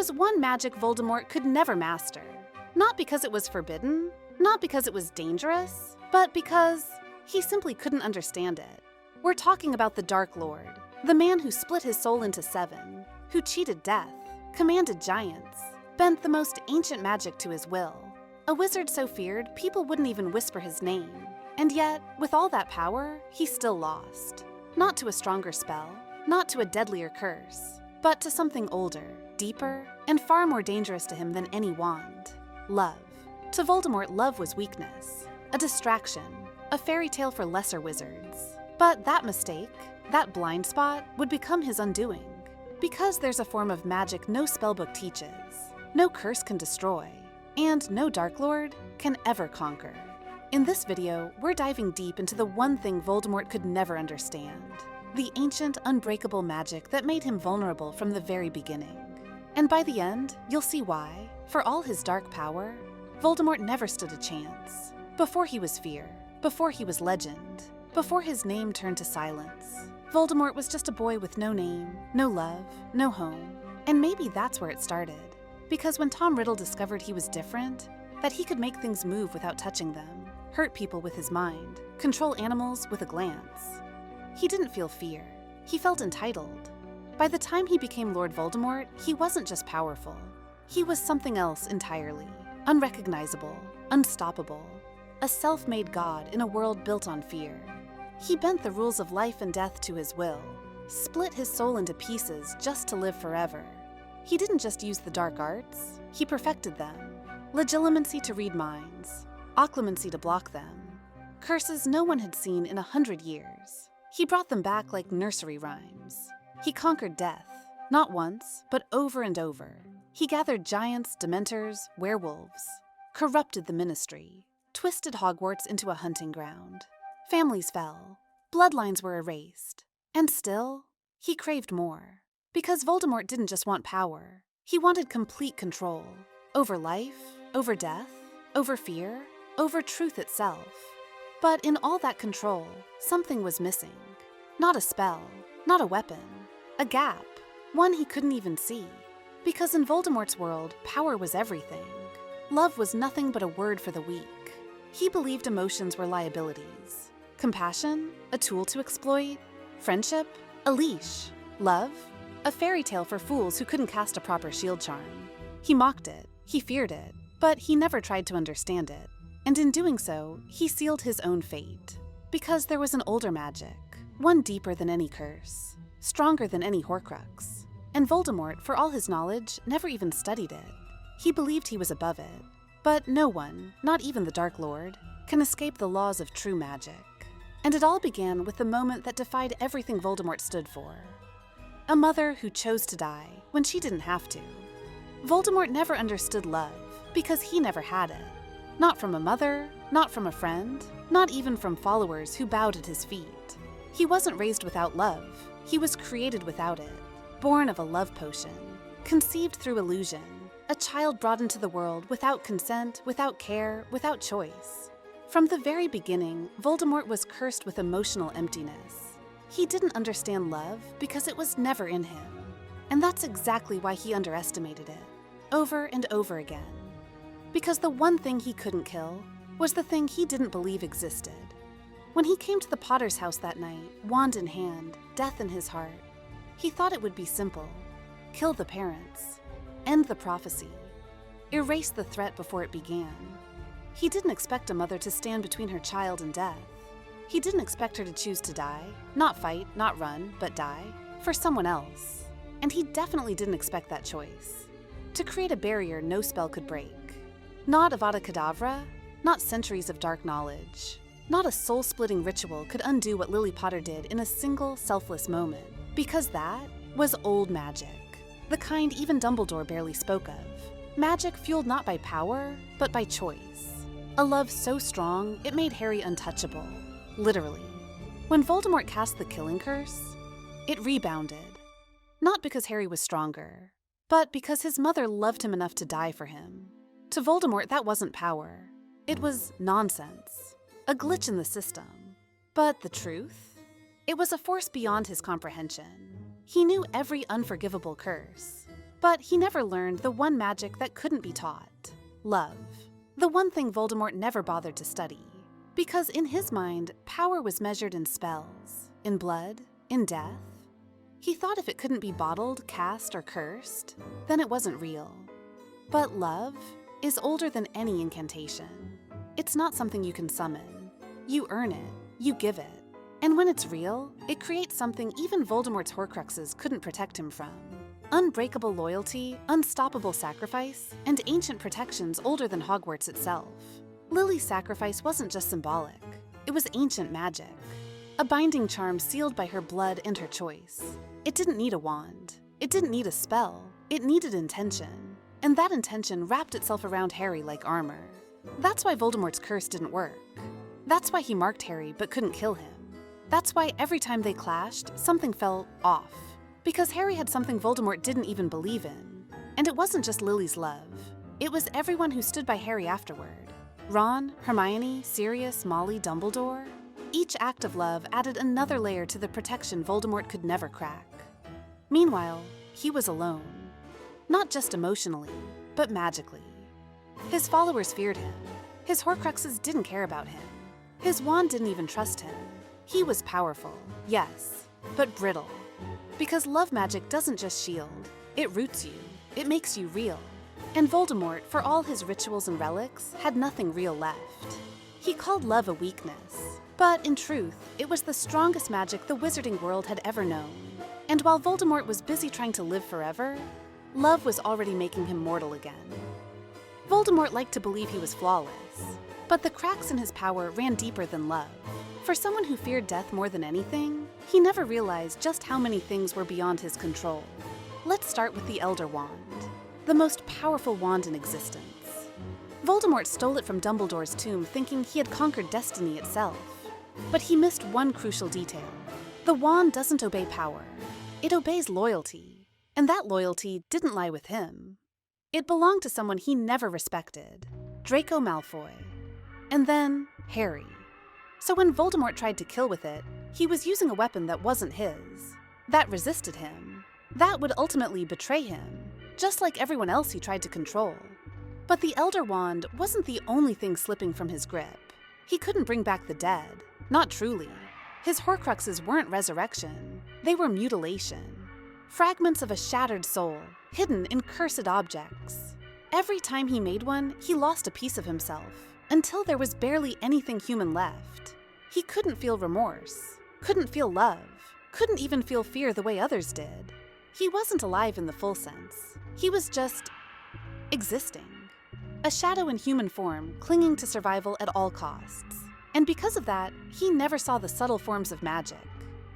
was one magic Voldemort could never master. Not because it was forbidden, not because it was dangerous, but because he simply couldn't understand it. We're talking about the Dark Lord, the man who split his soul into 7, who cheated death, commanded giants, bent the most ancient magic to his will. A wizard so feared, people wouldn't even whisper his name. And yet, with all that power, he still lost. Not to a stronger spell, not to a deadlier curse, but to something older, deeper, and far more dangerous to him than any wand. Love. To Voldemort, love was weakness, a distraction, a fairy tale for lesser wizards. But that mistake, that blind spot, would become his undoing. Because there's a form of magic no spellbook teaches, no curse can destroy, and no Dark Lord can ever conquer. In this video, we're diving deep into the one thing Voldemort could never understand, the ancient, unbreakable magic that made him vulnerable from the very beginning. And by the end, you'll see why, for all his dark power, Voldemort never stood a chance. Before he was fear, before he was legend, before his name turned to silence, Voldemort was just a boy with no name, no love, no home. And maybe that's where it started. Because when Tom Riddle discovered he was different, that he could make things move without touching them, hurt people with his mind, control animals with a glance, he didn't feel fear. He felt entitled. By the time he became Lord Voldemort, he wasn't just powerful. He was something else entirely. Unrecognizable, unstoppable, a self-made god in a world built on fear. He bent the rules of life and death to his will, split his soul into pieces just to live forever. He didn't just use the dark arts, he perfected them. Legilimency to read minds, occlumency to block them, curses no one had seen in 100 years. He brought them back like nursery rhymes. He conquered death, not once, but over and over. He gathered giants, dementors, werewolves, corrupted the ministry, twisted Hogwarts into a hunting ground. Families fell, bloodlines were erased, and still, he craved more. Because Voldemort didn't just want power, he wanted complete control over life, over death, over fear, over truth itself. But in all that control, something was missing. Not a spell, not a weapon, a gap, one he couldn't even see. Because in Voldemort's world, power was everything. Love was nothing but a word for the weak. He believed emotions were liabilities. Compassion, a tool to exploit. Friendship, a leash. Love, a fairy tale for fools who couldn't cast a proper shield charm. He mocked it, he feared it, but he never tried to understand it. And in doing so, he sealed his own fate. Because there was an older magic, one deeper than any curse, stronger than any Horcrux. And Voldemort, for all his knowledge, never even studied it. He believed he was above it. But no one, not even the Dark Lord, can escape the laws of true magic. And it all began with the moment that defied everything Voldemort stood for. A mother who chose to die when she didn't have to. Voldemort never understood love because he never had it. Not from a mother, not from a friend, not even from followers who bowed at his feet. He wasn't raised without love. He was created without it, born of a love potion, conceived through illusion, a child brought into the world without consent, without care, without choice. From the very beginning, Voldemort was cursed with emotional emptiness. He didn't understand love because it was never in him. And that's exactly why he underestimated it, over and over again. Because the one thing he couldn't kill was the thing he didn't believe existed. When he came to the Potter's house that night, wand in hand, death in his heart, he thought it would be simple. Kill the parents, end the prophecy, erase the threat before it began. He didn't expect a mother to stand between her child and death. He didn't expect her to choose to die, not fight, not run, but die, for someone else. And he definitely didn't expect that choice. To create a barrier no spell could break. Not Avada Kedavra, not centuries of dark knowledge. Not a soul-splitting ritual could undo what Lily Potter did in a single, selfless moment. Because that was old magic. The kind even Dumbledore barely spoke of. Magic fueled not by power, but by choice. A love so strong, it made Harry untouchable. Literally. When Voldemort cast the killing curse, it rebounded. Not because Harry was stronger, but because his mother loved him enough to die for him. To Voldemort, that wasn't power. It was nonsense. A glitch in the system. But the truth? It was a force beyond his comprehension. He knew every unforgivable curse. But he never learned the one magic that couldn't be taught: love. The one thing Voldemort never bothered to study. Because in his mind, power was measured in spells, in blood, in death. He thought if it couldn't be bottled, cast, or cursed, then it wasn't real. But love is older than any incantation. It's not something you can summon. You earn it, you give it. And when it's real, it creates something even Voldemort's Horcruxes couldn't protect him from. Unbreakable loyalty, unstoppable sacrifice, and ancient protections older than Hogwarts itself. Lily's sacrifice wasn't just symbolic. It was ancient magic. A binding charm sealed by her blood and her choice. It didn't need a wand. It didn't need a spell. It needed intention. And that intention wrapped itself around Harry like armor. That's why Voldemort's curse didn't work. That's why he marked Harry but couldn't kill him. That's why every time they clashed, something felt off. Because Harry had something Voldemort didn't even believe in. And it wasn't just Lily's love. It was everyone who stood by Harry afterward. Ron, Hermione, Sirius, Molly, Dumbledore. Each act of love added another layer to the protection Voldemort could never crack. Meanwhile, he was alone. Not just emotionally, but magically. His followers feared him. His Horcruxes didn't care about him. His wand didn't even trust him. He was powerful, yes, but brittle. Because love magic doesn't just shield, it roots you, it makes you real. And Voldemort, for all his rituals and relics, had nothing real left. He called love a weakness, but in truth, it was the strongest magic the wizarding world had ever known. And while Voldemort was busy trying to live forever, love was already making him mortal again. Voldemort liked to believe he was flawless, but the cracks in his power ran deeper than love. For someone who feared death more than anything, he never realized just how many things were beyond his control. Let's start with the Elder Wand, the most powerful wand in existence. Voldemort stole it from Dumbledore's tomb thinking he had conquered destiny itself. But he missed one crucial detail. The wand doesn't obey power. It obeys loyalty. And that loyalty didn't lie with him. It belonged to someone he never respected, Draco Malfoy. And then, Harry. So when Voldemort tried to kill with it, he was using a weapon that wasn't his. That resisted him. That would ultimately betray him, just like everyone else he tried to control. But the Elder Wand wasn't the only thing slipping from his grip. He couldn't bring back the dead, not truly. His Horcruxes weren't resurrection, they were mutilation. Fragments of a shattered soul, hidden in cursed objects. Every time he made one, he lost a piece of himself, until there was barely anything human left. He couldn't feel remorse, couldn't feel love, couldn't even feel fear the way others did. He wasn't alive in the full sense. He was just existing. A shadow in human form, clinging to survival at all costs. And because of that, he never saw the subtle forms of magic.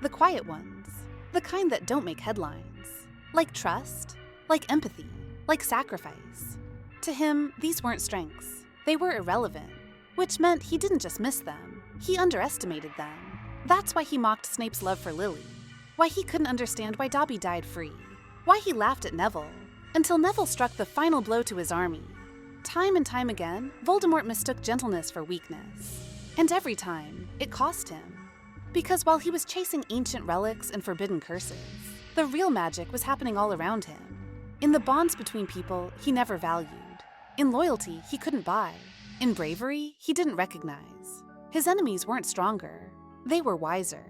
The quiet ones. The kind that don't make headlines. Like trust, like empathy, like sacrifice. To him, these weren't strengths. They were irrelevant, which meant he didn't just miss them, he underestimated them. That's why he mocked Snape's love for Lily. Why he couldn't understand why Dobby died free. Why he laughed at Neville, until Neville struck the final blow to his army. Time and time again, Voldemort mistook gentleness for weakness. And every time, it cost him. Because while he was chasing ancient relics and forbidden curses, the real magic was happening all around him. In the bonds between people he never valued. In loyalty he couldn't buy. In bravery he didn't recognize. His enemies weren't stronger. They were wiser.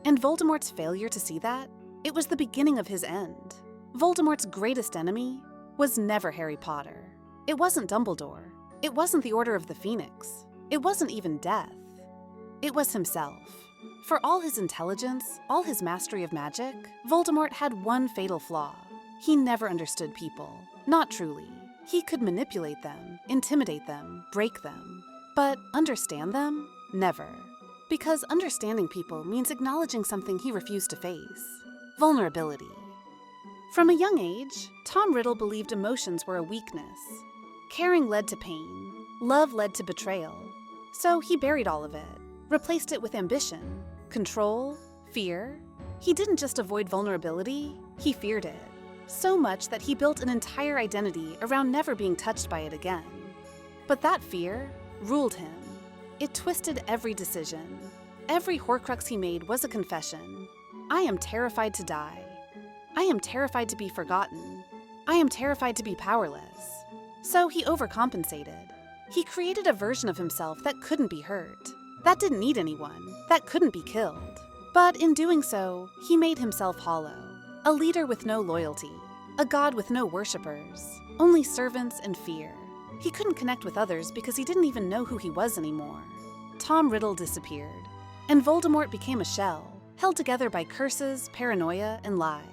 And Voldemort's failure to see that, it was the beginning of his end. Voldemort's greatest enemy was never Harry Potter. It wasn't Dumbledore. It wasn't the Order of the Phoenix. It wasn't even death. It was himself. For all his intelligence, all his mastery of magic, Voldemort had one fatal flaw. He never understood people. Not truly. He could manipulate them, intimidate them, break them. But understand them? Never. Because understanding people means acknowledging something he refused to face. Vulnerability. From a young age, Tom Riddle believed emotions were a weakness. Caring led to pain. Love led to betrayal. So he buried all of it, replaced it with ambition, control, fear. He didn't just avoid vulnerability, he feared it. So much that he built an entire identity around never being touched by it again. But that fear ruled him. It twisted every decision. Every Horcrux he made was a confession. I am terrified to die. I am terrified to be forgotten. I am terrified to be powerless. So he overcompensated. He created a version of himself that couldn't be hurt, that didn't need anyone, that couldn't be killed. But in doing so, he made himself hollow, a leader with no loyalty, a god with no worshippers, only servants and fear. He couldn't connect with others because he didn't even know who he was anymore. Tom Riddle disappeared, and Voldemort became a shell, held together by curses, paranoia, and lies.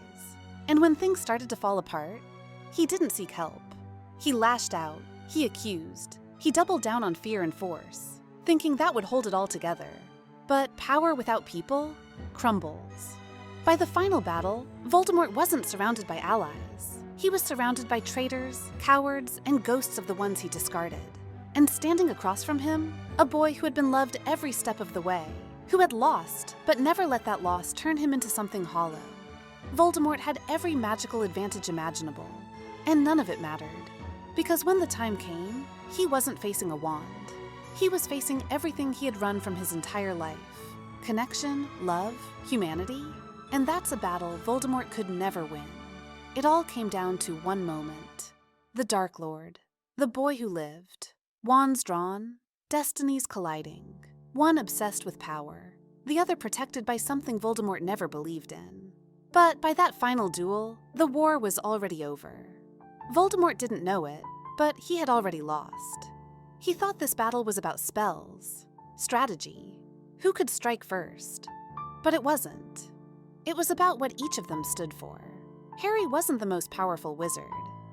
And when things started to fall apart, he didn't seek help. He lashed out, he accused, he doubled down on fear and force, thinking that would hold it all together. But power without people crumbles. By the final battle, Voldemort wasn't surrounded by allies. He was surrounded by traitors, cowards, and ghosts of the ones he discarded. And standing across from him, a boy who had been loved every step of the way, who had lost, but never let that loss turn him into something hollow. Voldemort had every magical advantage imaginable, and none of it mattered. Because when the time came, he wasn't facing a wand. He was facing everything he had run from his entire life. Connection, love, humanity. And that's a battle Voldemort could never win. It all came down to one moment. The Dark Lord. The boy who lived. Wands drawn. Destinies colliding. One obsessed with power. The other protected by something Voldemort never believed in. But by that final duel, the war was already over. Voldemort didn't know it, but he had already lost. He thought this battle was about spells, strategy, who could strike first. But it wasn't. It was about what each of them stood for. Harry wasn't the most powerful wizard.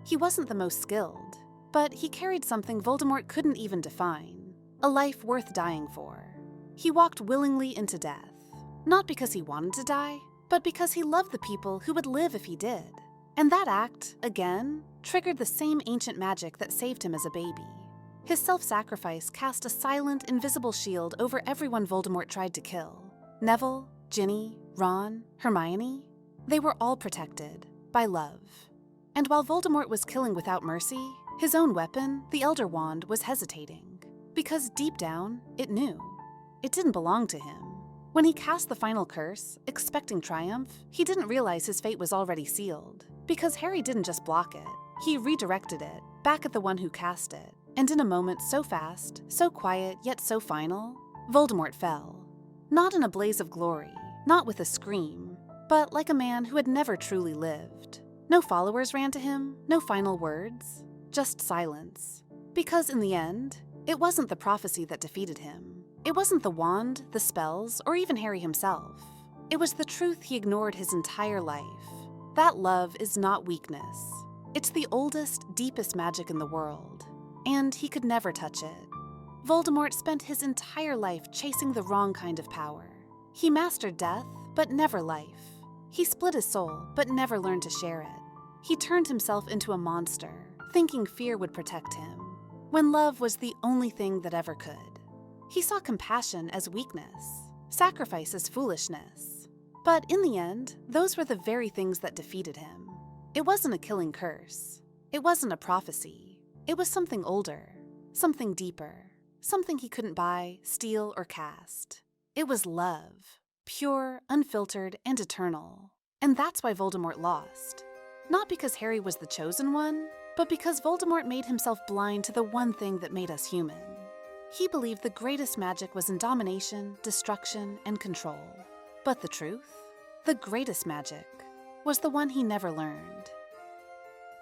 He wasn't the most skilled. But he carried something Voldemort couldn't even define, a life worth dying for. He walked willingly into death, not because he wanted to die, but because he loved the people who would live if he did. And that act, again, triggered the same ancient magic that saved him as a baby. His self-sacrifice cast a silent, invisible shield over everyone Voldemort tried to kill. Neville, Ginny, Ron, Hermione, they were all protected by love. And while Voldemort was killing without mercy, his own weapon, the Elder Wand, was hesitating. Because deep down, it knew. It didn't belong to him. When he cast the final curse, expecting triumph, he didn't realize his fate was already sealed. Because Harry didn't just block it. He redirected it, back at the one who cast it. And in a moment so fast, so quiet, yet so final, Voldemort fell. Not in a blaze of glory, not with a scream, but like a man who had never truly lived. No followers ran to him, no final words, just silence. Because in the end, it wasn't the prophecy that defeated him. It wasn't the wand, the spells, or even Harry himself. It was the truth he ignored his entire life. That love is not weakness. It's the oldest, deepest magic in the world. And he could never touch it. Voldemort spent his entire life chasing the wrong kind of power. He mastered death, but never life. He split his soul, but never learned to share it. He turned himself into a monster, thinking fear would protect him, when love was the only thing that ever could. He saw compassion as weakness, sacrifice as foolishness. But in the end, those were the very things that defeated him. It wasn't a killing curse. It wasn't a prophecy. It was something older, something deeper, something he couldn't buy, steal, or cast. It was love, pure, unfiltered, and eternal. And that's why Voldemort lost. Not because Harry was the chosen one, but because Voldemort made himself blind to the one thing that made us human. He believed the greatest magic was in domination, destruction, and control. But the truth? The greatest magic was the one he never learned.